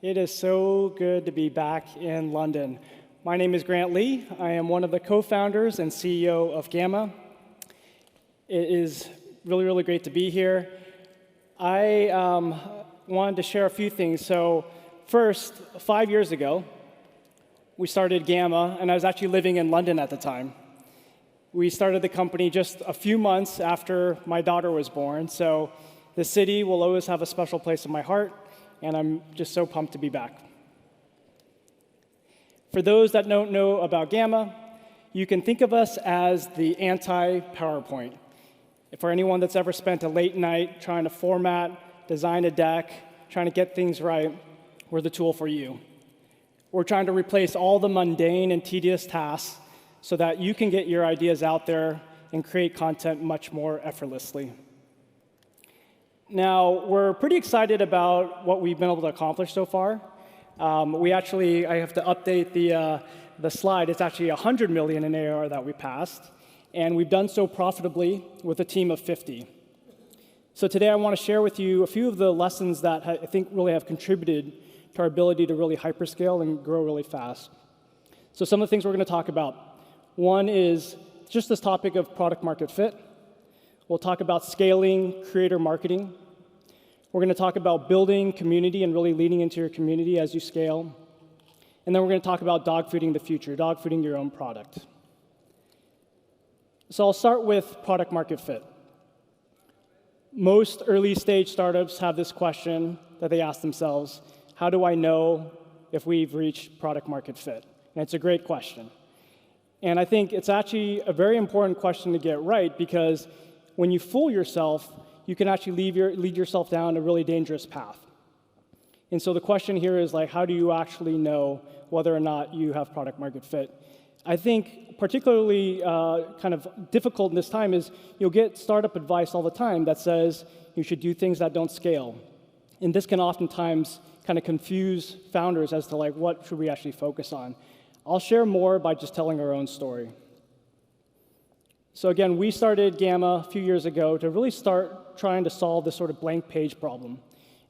It is so good to be back in London. My name is Grant Lee. I am one of the co-founders and CEO of Gamma. It is really, really great to be here. I wanted to share a few things. So first, 5 years ago, we started Gamma, and I was actually living in London at the time. We started the company just a few months after my daughter was born, so the city will always have a special place in my heart, and I'm just so pumped to be back. For those that don't know about Gamma, you can think of us as the anti-PowerPoint. For anyone that's ever spent a late night trying to format, design a deck, trying to get things right, we're the tool for you. We're trying to replace all the mundane and tedious tasks so that you can get your ideas out there and create content much more effortlessly. Now, we're pretty excited about what we've been able to accomplish so far. I have to update the slide. It's actually 100 million in ARR that we passed, and we've done so profitably with a team of 50. So today I want to share with you a few of the lessons that I think really have contributed to our ability to really hyperscale and grow really fast. So some of the things we're going to talk about. One is just this topic of product market fit. We'll talk about scaling creator marketing. We're going to talk about building community and really leaning into your community as you scale. And then we're going to talk about dog-fooding the future, dog-fooding your own product. So I'll start with product market fit. Most early-stage startups have this question that they ask themselves: how do I know if we've reached product market fit? And it's a great question. And I think it's actually a very important question to get right, because when you fool yourself, you can actually lead yourself down a really dangerous path. And so the question here is, like, how do you actually know whether or not you have product market fit? I think particularly kind of difficult in this time is you'll get startup advice all the time that says you should do things that don't scale. And this can oftentimes kind of confuse founders as to, like, what should we actually focus on. I'll share more by just telling our own story. So again, we started Gamma a few years ago to really start trying to solve this sort of blank page problem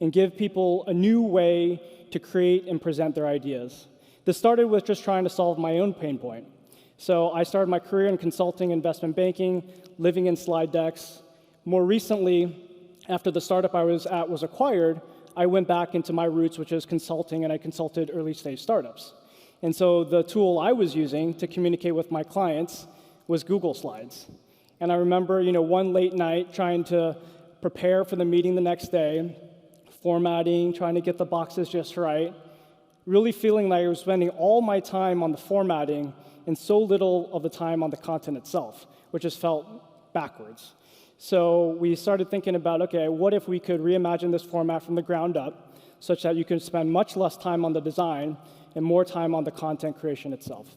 and give people a new way to create and present their ideas. This started with just trying to solve my own pain point. So I started my career in consulting, investment banking, living in slide decks. More recently, after the startup I was at was acquired, I went back into my roots, which is consulting, and I consulted early-stage startups. And so the tool I was using to communicate with my clients was Google Slides. And I remember, one late night trying to prepare for the meeting the next day, formatting, trying to get the boxes just right, really feeling like I was spending all my time on the formatting and so little of the time on the content itself, which just felt backwards. So we started thinking about, okay, what if we could reimagine this format from the ground up such that you can spend much less time on the design and more time on the content creation itself.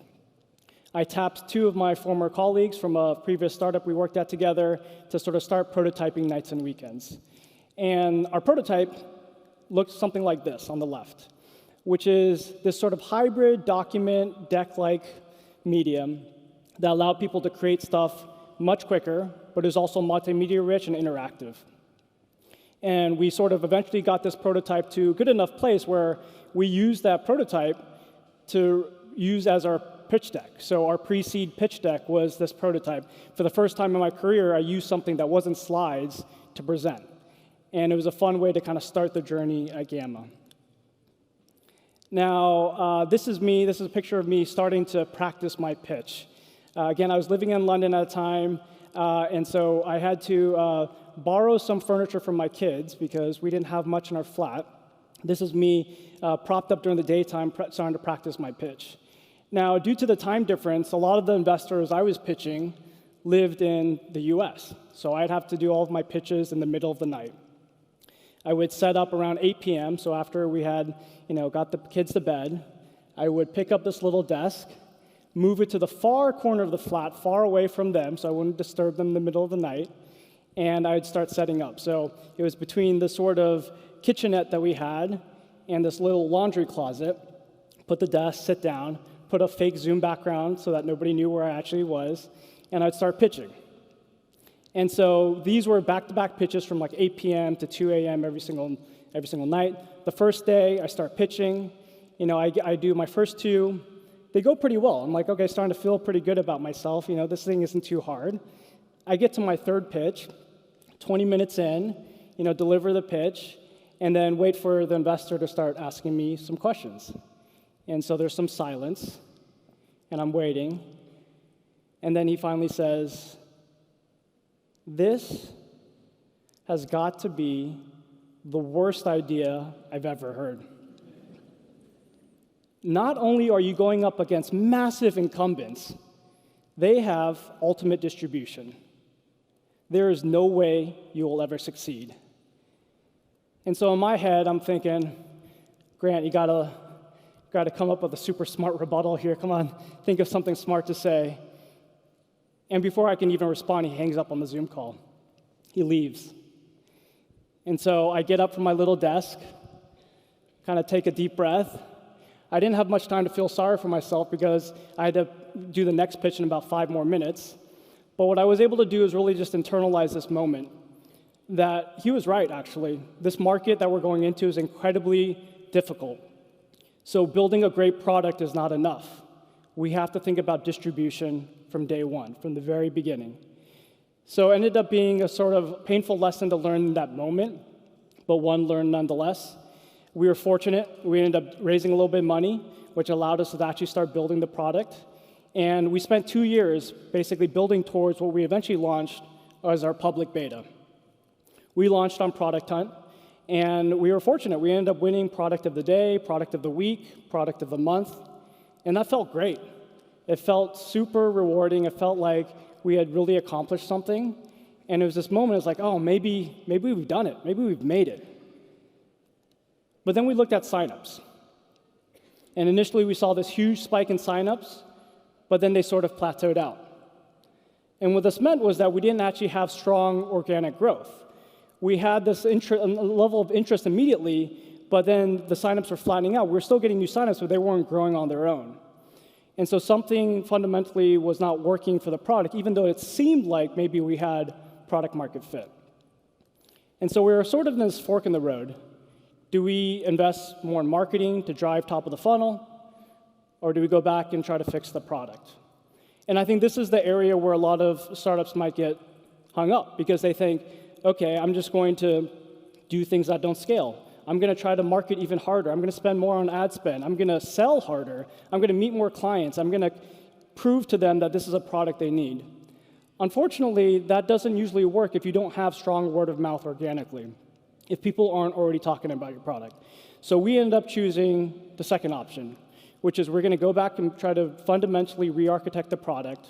I tapped two of my former colleagues from a previous startup we worked at together to sort of start prototyping nights and weekends. And our prototype looked something like this on the left, which is this sort of hybrid document deck-like medium that allowed people to create stuff much quicker, but is also multimedia rich and interactive. And we sort of eventually got this prototype to a good enough place where we used that prototype to use as our pitch deck. So our pre-seed pitch deck was this prototype. For the first time in my career, I used something that wasn't slides to present. And it was a fun way to kind of start the journey at Gamma. Now, this is me. This is a picture of me starting to practice my pitch. Again, I was living in London at the time, and so I had to borrow some furniture from my kids because we didn't have much in our flat. This is me propped up during the daytime, starting to practice my pitch. Now, due to the time difference, a lot of the investors I was pitching lived in the US, so I'd have to do all of my pitches in the middle of the night. I would set up around 8 p.m., so after we had got the kids to bed, I would pick up this little desk, move it to the far corner of the flat, far away from them, so I wouldn't disturb them in the middle of the night, and I'd start setting up. So it was between the sort of kitchenette that we had and this little laundry closet. Put the desk, sit down, put a fake Zoom background so that nobody knew where I actually was, and I'd start pitching. And so these were back-to-back pitches from like 8 p.m. to 2 a.m. every single night. The first day, I start pitching. I do my first two. They go pretty well. I'm like, okay, starting to feel pretty good about myself. This thing isn't too hard. I get to my third pitch, 20 minutes in, deliver the pitch, and then wait for the investor to start asking me some questions. And so there's some silence, and I'm waiting. And then he finally says, "This has got to be the worst idea I've ever heard. Not only are you going up against massive incumbents, they have ultimate distribution. There is no way you will ever succeed." And so in my head, I'm thinking, Grant, you gotta come up with a super smart rebuttal here. Come on, think of something smart to say. And before I can even respond, he hangs up on the Zoom call. He leaves. And so I get up from my little desk, kind of take a deep breath. I didn't have much time to feel sorry for myself because I had to do the next pitch in about 5 more minutes. But what I was able to do is really just internalize this moment, that he was right, actually. This market that we're going into is incredibly difficult. So building a great product is not enough. We have to think about distribution from day one, from the very beginning. So it ended up being a sort of painful lesson to learn in that moment, but one learned nonetheless. We were fortunate. We ended up raising a little bit of money, which allowed us to actually start building the product. And we spent 2 years basically building towards what we eventually launched as our public beta. We launched on Product Hunt, and we were fortunate. We ended up winning Product of the Day, Product of the Week, Product of the Month, and that felt great. It felt super rewarding. It felt like we had really accomplished something. And it was this moment, it was like, oh, maybe we've done it. Maybe we've made it. But then we looked at signups. And initially, we saw this huge spike in signups, but then they sort of plateaued out. And what this meant was that we didn't actually have strong organic growth. We had this level of interest immediately, but then the signups were flattening out. We were still getting new signups, but they weren't growing on their own. And so something fundamentally was not working for the product, even though it seemed like maybe we had product market fit. And so we were sort of in this fork in the road. Do we invest more in marketing to drive top of the funnel, or do we go back and try to fix the product? And I think this is the area where a lot of startups might get hung up, because they think, okay, I'm just going to do things that don't scale. I'm going to try to market even harder. I'm going to spend more on ad spend. I'm going to sell harder. I'm going to meet more clients. I'm going to prove to them that this is a product they need. Unfortunately, that doesn't usually work if you don't have strong word of mouth organically, if people aren't already talking about your product. So we ended up choosing the second option, which is we're going to go back and try to fundamentally re-architect the product.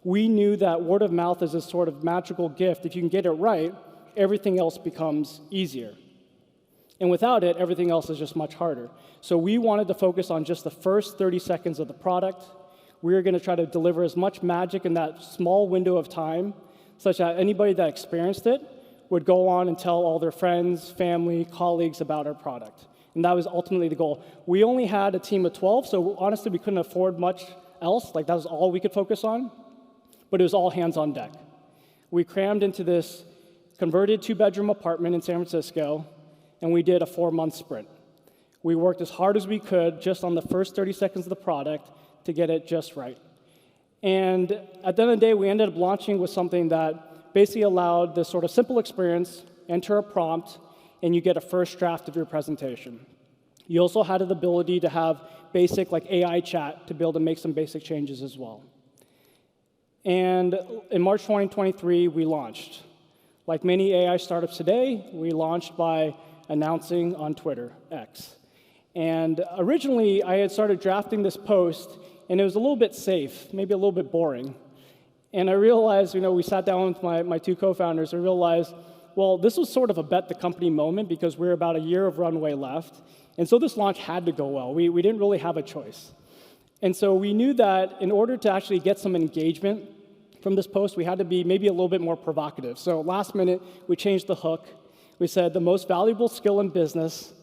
We knew that word of mouth is a sort of magical gift. If you can get it right, everything else becomes easier. And without it, everything else is just much harder. So we wanted to focus on just the first 30 seconds of the product. We were going to try to deliver as much magic in that small window of time, such that anybody that experienced it would go on and tell all their friends, family, colleagues about our product. And that was ultimately the goal. We only had a team of 12, so honestly, we couldn't afford much else. Like, that was all we could focus on. But it was all hands on deck. We crammed into this converted 2-bedroom apartment in San Francisco, and we did a 4-month sprint. We worked as hard as we could just on the first 30 seconds of the product to get it just right. And at the end of the day, we ended up launching with something that basically allowed this sort of simple experience, enter a prompt, and you get a first draft of your presentation. You also had the ability to have basic like AI chat to be able to make some basic changes as well. And in March 2023, we launched. Like many AI startups today, we launched by announcing on Twitter, X. And originally, I had started drafting this post, and it was a little bit safe, maybe a little bit boring. And I realized, we sat down with my 2 co-founders and realized, well, this was sort of a bet the company moment because we're about a year of runway left. And so this launch had to go well. We didn't really have a choice. And so we knew that in order to actually get some engagement from this post, we had to be maybe a little bit more provocative. So last minute, we changed the hook. We said the most valuable skill in business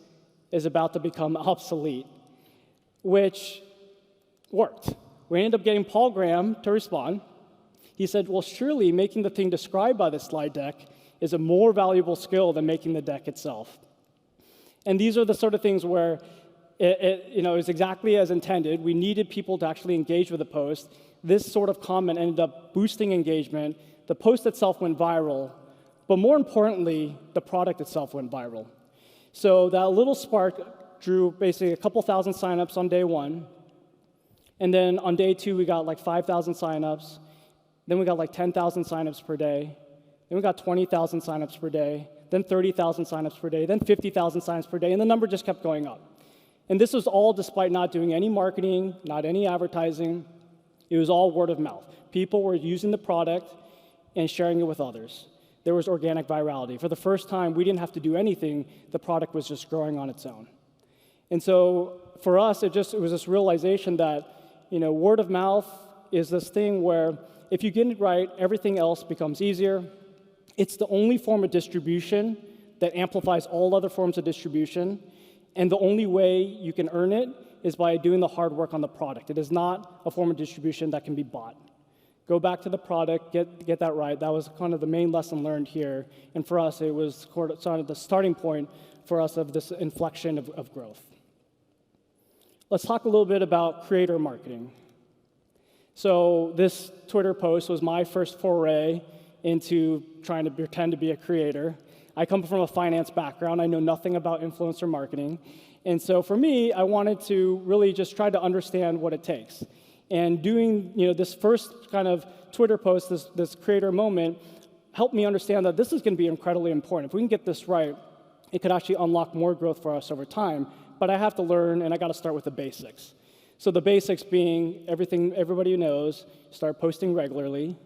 is about to become obsolete, which worked. We ended up getting Paul Graham to respond. He said, well, surely making the thing described by the slide deck is a more valuable skill than making the deck itself. And these are the sort of things where it was exactly as intended. We needed people to actually engage with the post. This sort of comment ended up boosting engagement. The post itself went viral, but more importantly, the product itself went viral. So that little spark drew basically a couple thousand signups on day one. And then on day two, we got like 5,000 signups. Then we got like 10,000 signups per day. Then we got 20,000 signups per day. Then 30,000 signups per day. Then 50,000 signups per day. And the number just kept going up. And this was all despite not doing any marketing, not any advertising. It was all word of mouth. People were using the product and sharing it with others. There was organic virality. For the first time, we didn't have to do anything. The product was just growing on its own. And so for us, it was this realization that word of mouth is this thing where if you get it right, everything else becomes easier. It's the only form of distribution that amplifies all other forms of distribution. And the only way you can earn it is by doing the hard work on the product. It is not a form of distribution that can be bought. Go back to the product, get that right. That was kind of the main lesson learned here. And for us, it was sort of the starting point for us of this inflection of growth. Let's talk a little bit about creator marketing. So this Twitter post was my first foray into trying to pretend to be a creator. I come from a finance background. I know nothing about influencer marketing. And so for me, I wanted to really just try to understand what it takes. And doing this first kind of Twitter post, this creator moment, helped me understand that this is going to be incredibly important. If we can get this right, it could actually unlock more growth for us over time. But I have to learn, and I got to start with the basics. So the basics being everything everybody knows, start posting regularly.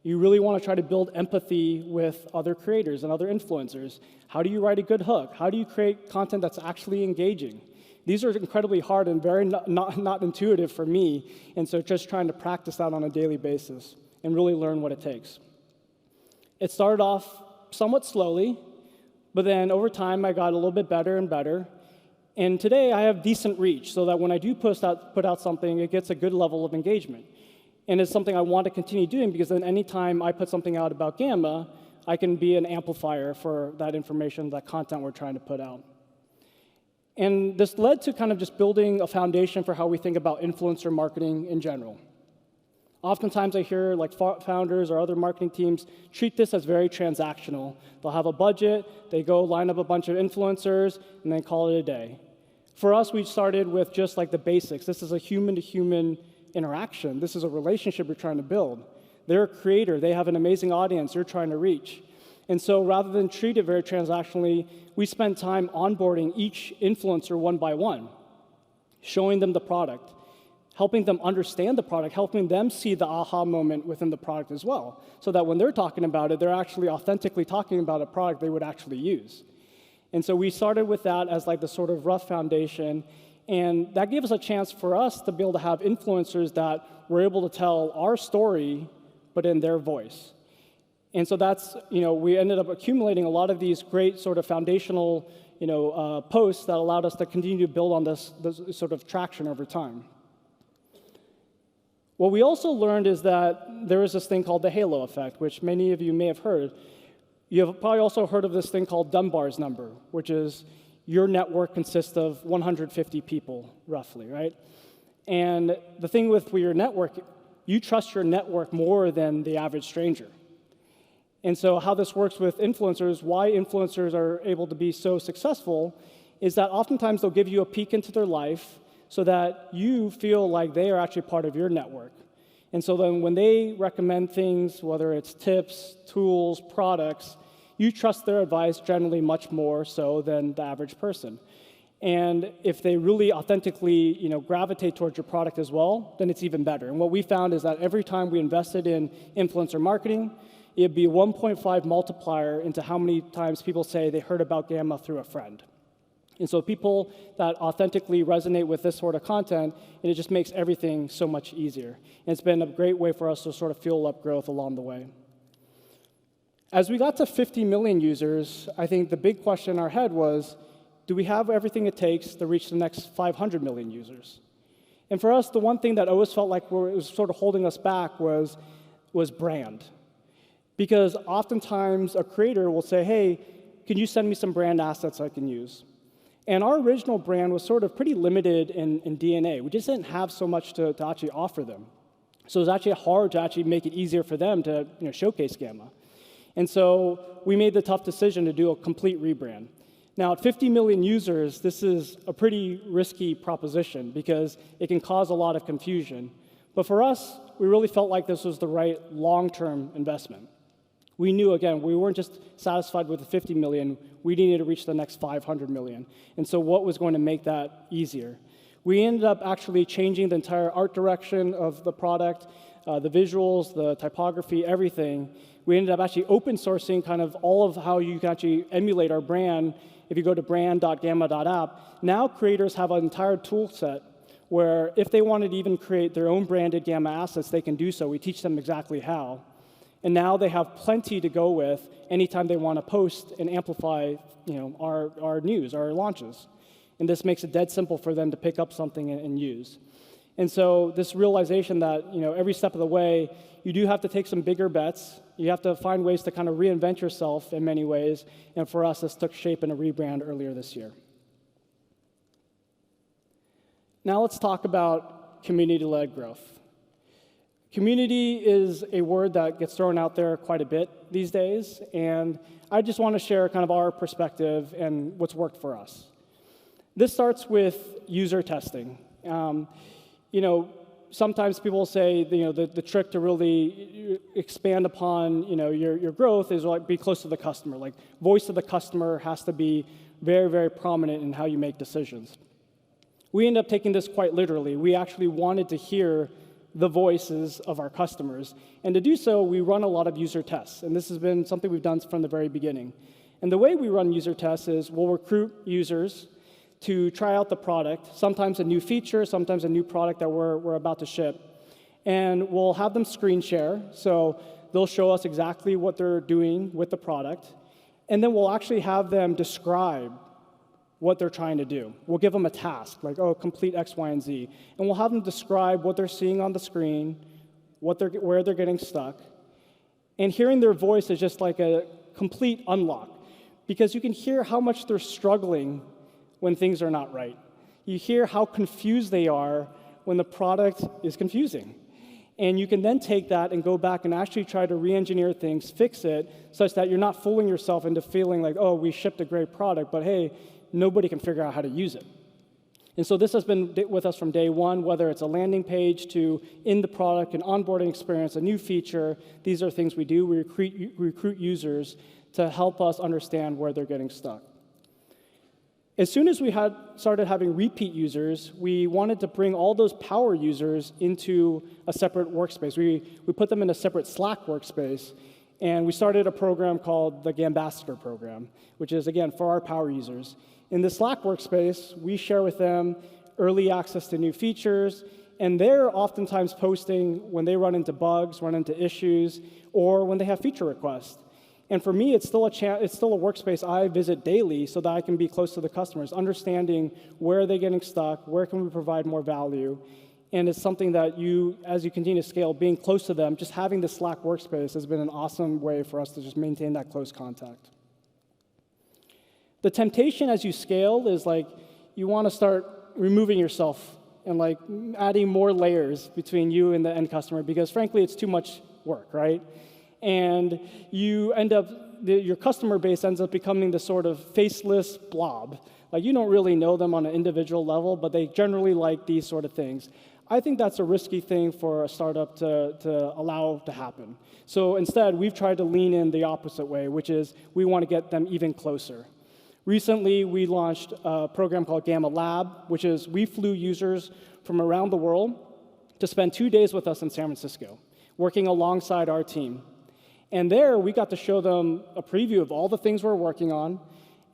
You really want to try to build empathy with other creators and other influencers. How do you write a good hook? How do you create content that's actually engaging? These are incredibly hard and very not intuitive for me, and so just trying to practice that on a daily basis and really learn what it takes. It started off somewhat slowly, but then over time I got a little bit better and better. And today I have decent reach so that when I do put out something, it gets a good level of engagement. And it's something I want to continue doing because then anytime I put something out about Gamma, I can be an amplifier for that information, that content we're trying to put out. And this led to kind of just building a foundation for how we think about influencer marketing in general. Oftentimes I hear like founders or other marketing teams treat this as very transactional. They'll have a budget, they go line up a bunch of influencers, and then call it a day. For us, we started with just like the basics. This is a human-to-human interaction. This is a relationship we're trying to build. They're a creator. They have an amazing audience you're trying to reach. And so rather than treat it very transactionally, we spend time onboarding each influencer one by one, showing them the product, helping them understand the product, helping them see the aha moment within the product as well, so that when they're talking about it, they're actually authentically talking about a product they would actually use. And so we started with that as like the sort of rough foundation, and that gave us a chance for us to be able to have influencers that were able to tell our story, but in their voice. And so that's, we ended up accumulating a lot of these great sort of foundational, posts that allowed us to continue to build on this sort of traction over time. What we also learned is that there is this thing called the halo effect, which many of you may have heard. You have probably also heard of this thing called Dunbar's number, which is your network consists of 150 people, roughly, right? And the thing with your network, you trust your network more than the average stranger. And so how this works with influencers, why influencers are able to be so successful, is that oftentimes they'll give you a peek into their life so that you feel like they are actually part of your network. And so then when they recommend things, whether it's tips, tools, products, you trust their advice generally much more so than the average person. And if they really authentically gravitate towards your product as well, then it's even better. And what we found is that every time we invested in influencer marketing, it'd be a 1.5 multiplier into how many times people say they heard about Gamma through a friend. And so people that authentically resonate with this sort of content, and it just makes everything so much easier. And it's been a great way for us to sort of fuel up growth along the way. As we got to 50 million users, I think the big question in our head was, do we have everything it takes to reach the next 500 million users? And for us, the one thing that always felt like was sort of holding us back was was brand. Because oftentimes a creator will say, hey, can you send me some brand assets I can use? And our original brand was sort of pretty limited in DNA. We just didn't have so much to actually offer them. So it was actually hard to actually make it easier for them to showcase Gamma. And so we made the tough decision to do a complete rebrand. Now, at 50 million users, this is a pretty risky proposition because it can cause a lot of confusion. But for us, we really felt like this was the right long-term investment. We knew, again, we weren't just satisfied with the 50 million. We needed to reach the next 500 million. And so what was going to make that easier? We ended up actually changing the entire art direction of the product, the visuals, the typography, everything. We ended up actually open sourcing kind of all of how you can actually emulate our brand. If you go to brand.gamma.app, now creators have an entire tool set where if they wanted to even create their own branded Gamma assets, they can do so. We teach them exactly how. And now they have plenty to go with anytime they want to post and amplify our news, our launches. And this makes it dead simple for them to pick up something and use. And so this realization that every step of the way, you do have to take some bigger bets. You have to find ways to kind of reinvent yourself in many ways. And for us, this took shape in a rebrand earlier this year. Now let's talk about community-led growth. Community is a word that gets thrown out there quite a bit these days. And I just want to share kind of our perspective and what's worked for us. This starts with user testing. Sometimes people say the trick to really expand upon your growth is like be close to the customer. Like voice of the customer has to be very, very prominent in how you make decisions. We end up taking this quite literally. We actually wanted to hear the voices of our customers, and to do so, we run a lot of user tests. And this has been something we've done from the very beginning. And the way we run user tests is we'll recruit users to try out the product, sometimes a new feature, sometimes a new product that we're about to ship. And we'll have them screen share, so they'll show us exactly what they're doing with the product. And then we'll actually have them describe what they're trying to do. We'll give them a task, like, complete X, Y, and Z. And we'll have them describe what they're seeing on the screen, where they're getting stuck. And hearing their voice is just like a complete unlock, because you can hear how much they're struggling when things are not right. You hear how confused they are when the product is confusing. And you can then take that and go back and actually try to re-engineer things, fix it, such that you're not fooling yourself into feeling like, we shipped a great product, but hey, nobody can figure out how to use it. And so this has been with us from day one, whether it's a landing page to in the product, an onboarding experience, a new feature. These are things we do. We recruit users to help us understand where they're getting stuck. As soon as we started having repeat users, we wanted to bring all those power users into a separate workspace. We put them in a separate Slack workspace, and we started a program called the Gambassador program, which is, again, for our power users. In the Slack workspace, we share with them early access to new features, and they're oftentimes posting when they run into bugs, run into issues, or when they have feature requests. And for me, it's still a workspace I visit daily so that I can be close to the customers, understanding where are they getting stuck, where can we provide more value. And it's something that as you continue to scale, being close to them, just having the Slack workspace has been an awesome way for us to just maintain that close contact. The temptation as you scale is like you want to start removing yourself and like adding more layers between you and the end customer because, frankly, it's too much work, right? And you end up, your customer base ends up becoming this sort of faceless blob. Like you don't really know them on an individual level, but they generally like these sort of things. I think that's a risky thing for a startup to allow to happen. So instead, we've tried to lean in the opposite way, which is we want to get them even closer. Recently, we launched a program called Gamma Lab, which is we flew users from around the world to spend 2 days with us in San Francisco, working alongside our team. And there, we got to show them a preview of all the things we're working on,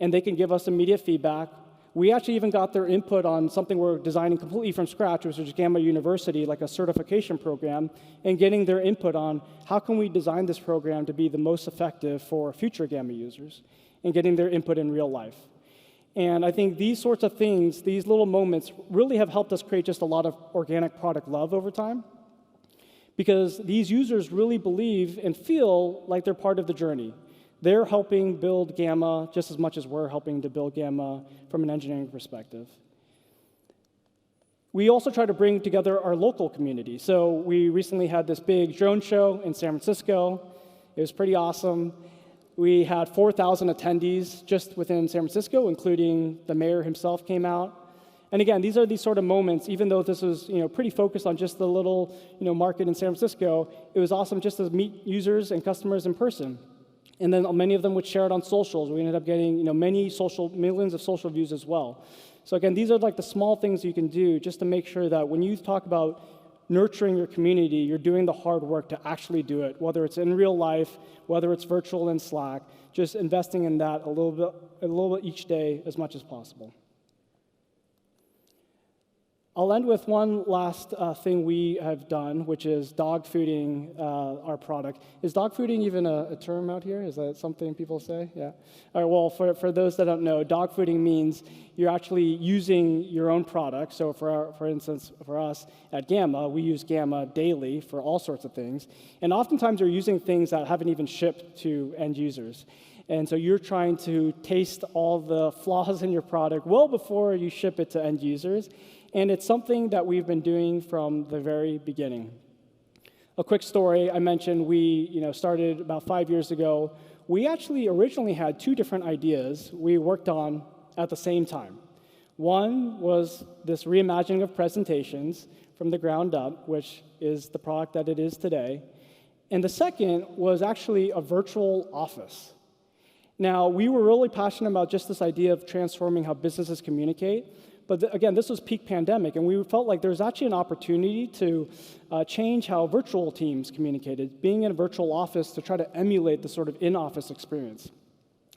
and they can give us immediate feedback. We actually even got their input on something we're designing completely from scratch, which is Gamma University, like a certification program, and getting their input on how can we design this program to be the most effective for future Gamma users, and getting their input in real life. And I think these sorts of things, these little moments, really have helped us create just a lot of organic product love over time. because these users really believe and feel like they're part of the journey. They're helping build Gamma just as much as we're helping to build Gamma from an engineering perspective. We also try to bring together our local community. So we recently had this big drone show in San Francisco. It was pretty awesome. We had 4,000 attendees just within San Francisco, including the mayor himself came out. And again, these are these sort of moments, even though this was pretty focused on just the little market in San Francisco, it was awesome just to meet users and customers in person. And then many of them would share it on socials. We ended up getting millions of social views as well. So again, these are like the small things you can do just to make sure that when you talk about nurturing your community, you're doing the hard work to actually do it, whether it's in real life, whether it's virtual in Slack, just investing in that a little bit each day as much as possible. I'll end with one last thing we have done, which is dog fooding our product. Is dog fooding even a term out here? Is that something people say? Yeah. All right, well, for those that don't know, dog fooding means you're actually using your own product. So for instance, for us at Gamma, we use Gamma daily for all sorts of things. And oftentimes you're using things that haven't even shipped to end users. And so you're trying to taste all the flaws in your product well before you ship it to end users. And it's something that we've been doing from the very beginning. A quick story, I mentioned we started about 5 years ago. We actually originally had 2 different ideas we worked on at the same time. One was this reimagining of presentations from the ground up, which is the product that it is today. And the second was actually a virtual office. Now, we were really passionate about just this idea of transforming how businesses communicate. But again, this was peak pandemic, and we felt like there's actually an opportunity to change how virtual teams communicated, being in a virtual office to try to emulate the sort of in-office experience.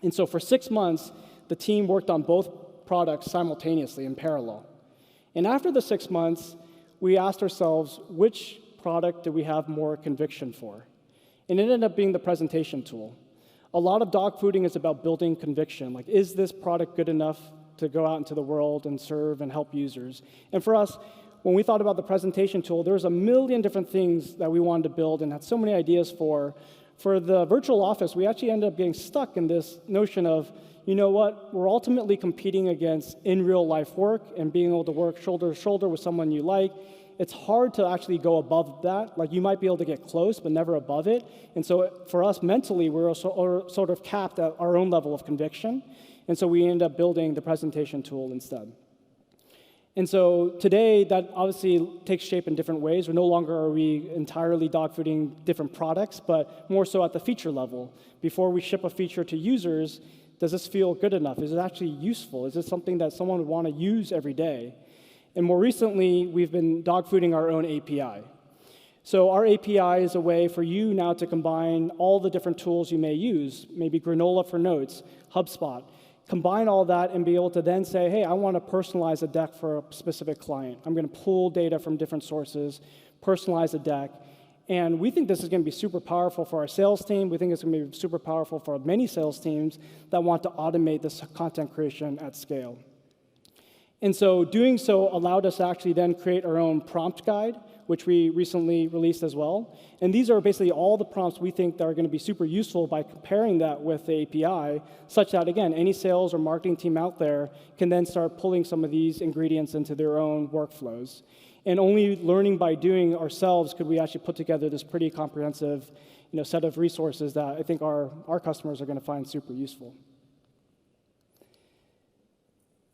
And so for 6 months, the team worked on both products simultaneously in parallel. And after the 6 months, we asked ourselves, which product do we have more conviction for? And it ended up being the presentation tool. A lot of dog fooding is about building conviction. Like, is this product good enough to go out into the world and serve and help users? And for us, when we thought about the presentation tool, there was a million different things that we wanted to build and had so many ideas for. For the virtual office, we actually ended up getting stuck in this notion of, you know what, we're ultimately competing against in real life work and being able to work shoulder to shoulder with someone you like. It's hard to actually go above that. Like, you might be able to get close, but never above it. And so for us mentally, we're sort of capped at our own level of conviction. And so we ended up building the presentation tool instead. And so today, that obviously takes shape in different ways. No longer are we entirely dogfooding different products, but more so at the feature level. Before we ship a feature to users, does this feel good enough? Is it actually useful? Is it something that someone would want to use every day? And more recently, we've been dogfooding our own API. So our API is a way for you now to combine all the different tools you may use, maybe Granola for notes, HubSpot, combine all that and be able to then say, hey, I want to personalize a deck for a specific client. I'm going to pull data from different sources, personalize a deck. And we think this is going to be super powerful for our sales team. We think it's going to be super powerful for many sales teams that want to automate this content creation at scale. And so doing so allowed us to actually then create our own prompt guide, which we recently released as well. And these are basically all the prompts we think that are going to be super useful by comparing that with the API, such that, again, any sales or marketing team out there can then start pulling some of these ingredients into their own workflows. And only learning by doing ourselves could we actually put together this pretty comprehensive set of resources that I think our customers are going to find super useful.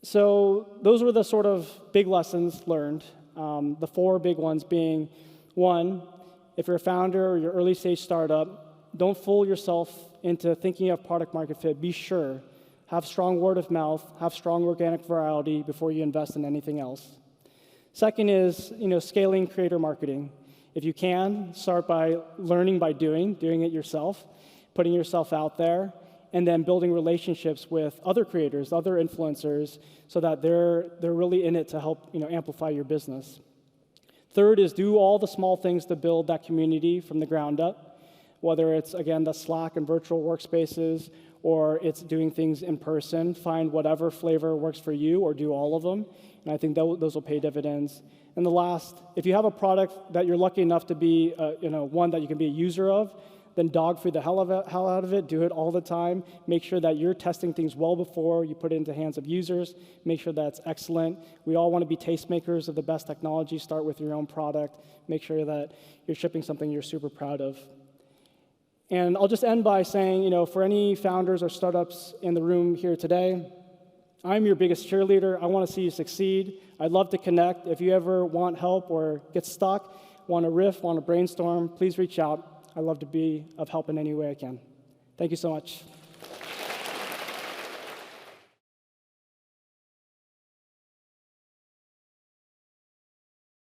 So those were the sort of big lessons learned. The 4 big ones being, 1, if you're a founder or you're early stage startup, don't fool yourself into thinking of product market fit. Be sure. Have strong word of mouth, have strong organic virality before you invest in anything else. Second is, scaling creator marketing. If you can, start by learning by doing it yourself, putting yourself out there, and then building relationships with other creators, other influencers, so that they're really in it to help amplify your business. Third is do all the small things to build that community from the ground up, whether it's, again, the Slack and virtual workspaces, or it's doing things in person. Find whatever flavor works for you, or do all of them. And I think those will pay dividends. And the last, if you have a product that you're lucky enough to be one that you can be a user of, then dog food the hell out of it. Do it all the time. Make sure that you're testing things well before you put it into the hands of users. Make sure that's excellent. We all want to be tastemakers of the best technology. Start with your own product. Make sure that you're shipping something you're super proud of. And I'll just end by saying, for any founders or startups in the room here today, I'm your biggest cheerleader. I want to see you succeed. I'd love to connect. If you ever want help or get stuck, want to riff, want to brainstorm, please reach out. I'd love to be of help in any way I can. Thank you so much.